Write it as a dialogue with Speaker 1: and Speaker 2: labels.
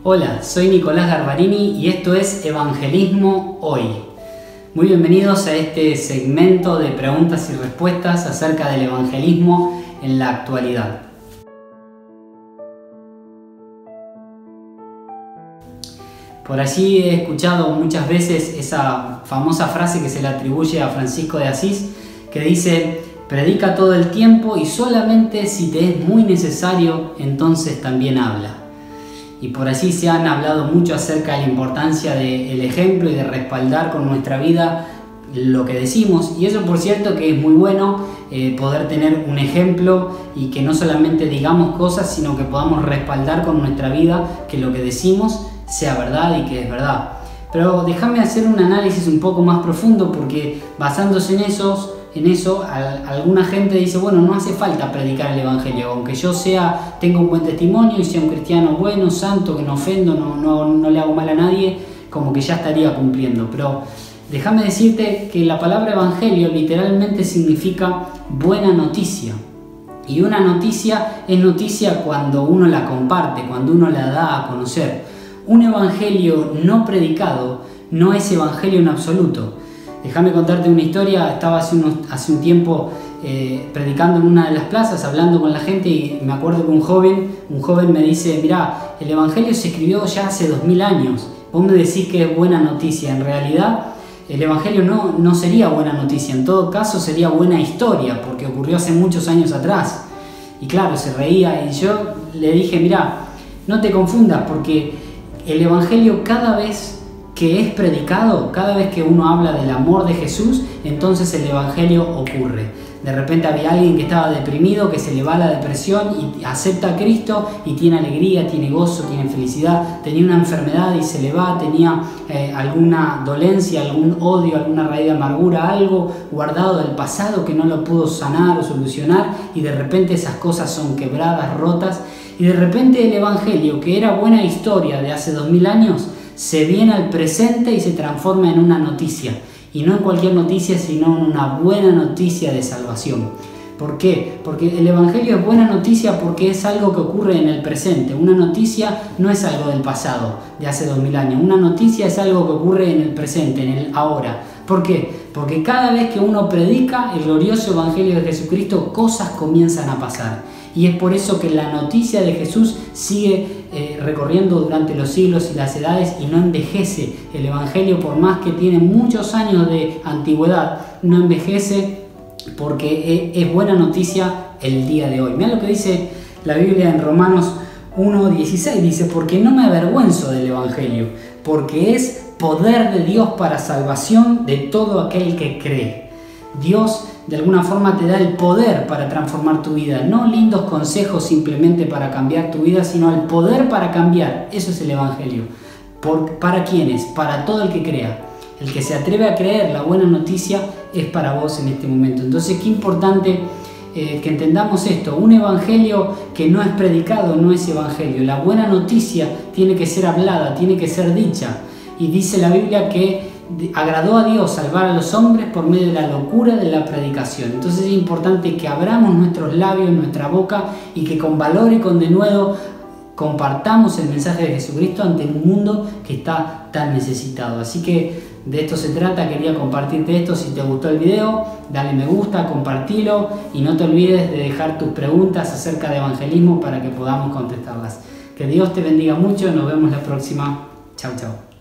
Speaker 1: Hola, soy Nicolás Garbarini y esto es Evangelismo Hoy. Muy bienvenidos a este segmento de preguntas y respuestas acerca del evangelismo en la actualidad. Por allí he escuchado muchas veces esa famosa frase que se le atribuye a Francisco de Asís, que dice: predica todo el tiempo y solamente si te es muy necesario, entonces también habla. Y por allí se han hablado mucho acerca de la importancia del ejemplo y de respaldar con nuestra vida lo que decimos. Y eso, por cierto, que es muy bueno, poder tener un ejemplo y que no solamente digamos cosas, sino que podamos respaldar con nuestra vida que lo que decimos sea verdad y que es verdad. Pero déjame hacer un análisis un poco más profundo, porque basándose en eso, alguna gente dice: bueno, no hace falta predicar el evangelio, aunque yo tenga un buen testimonio y sea un cristiano bueno, santo, que no ofendo, no le hago mal a nadie, como que ya estaría cumpliendo. Pero déjame decirte que la palabra evangelio literalmente significa buena noticia. Y una noticia es noticia cuando uno la comparte, cuando uno la da a conocer. Un evangelio no predicado no es evangelio en absoluto. Déjame contarte una historia. Estaba hace un tiempo predicando en una de las plazas, hablando con la gente, y me acuerdo que un joven me dice: mirá, el evangelio se escribió ya hace 2000 años. Vos me decís que es buena noticia. En realidad, el evangelio no sería buena noticia. En todo caso, sería buena historia, porque ocurrió hace muchos años atrás. Y claro, se reía, y yo le dije: mirá, no te confundas, porque el evangelio, cada vez que es predicado, cada vez que uno habla del amor de Jesús, entonces el evangelio ocurre. De repente había alguien que estaba deprimido, que se le va la depresión y acepta a Cristo y tiene alegría, tiene gozo, tiene felicidad. Tenía una enfermedad y se le va, tenía alguna dolencia, algún odio, alguna raíz de amargura, algo guardado del pasado que no lo pudo sanar o solucionar, y de repente esas cosas son quebradas, rotas, y de repente el evangelio, que era buena historia de hace 2000 años, se viene al presente y se transforma en una noticia. Y no en cualquier noticia, sino en una buena noticia de salvación. ¿Por qué? Porque el evangelio es buena noticia porque es algo que ocurre en el presente. Una noticia no es algo del pasado, de hace 2000 años. Una noticia es algo que ocurre en el presente, en el ahora. ¿Por qué? Porque cada vez que uno predica el glorioso evangelio de Jesucristo, cosas comienzan a pasar. Y es por eso que la noticia de Jesús sigue recorriendo durante los siglos y las edades, y no envejece. El evangelio, por más que tiene muchos años de antigüedad, no envejece, porque es buena noticia el día de hoy. Mira lo que dice la Biblia en Romanos 1:16. Dice: porque no me avergüenzo del evangelio, porque es poder de Dios para salvación de todo aquel que cree. Dios de alguna forma te da el poder para transformar tu vida, no lindos consejos simplemente para cambiar tu vida, sino el poder para cambiar. Eso es el evangelio. ¿Para quiénes? Para todo el que crea. El que se atreve a creer la buena noticia es para vos en este momento. Entonces, qué importante que entendamos esto. Un evangelio que no es predicado no es evangelio. La buena noticia tiene que ser hablada, tiene que ser dicha. Y dice la Biblia que agradó a Dios salvar a los hombres por medio de la locura de la predicación. Entonces es importante que abramos nuestros labios, nuestra boca, y que con valor y con denuedo compartamos el mensaje de Jesucristo ante un mundo que está tan necesitado. Así que de esto se trata. Quería compartirte esto. Si te gustó el video, dale me gusta, compartilo, y no te olvides de dejar tus preguntas acerca de evangelismo para que podamos contestarlas. Que Dios te bendiga mucho. Nos vemos la próxima. Chau, chau.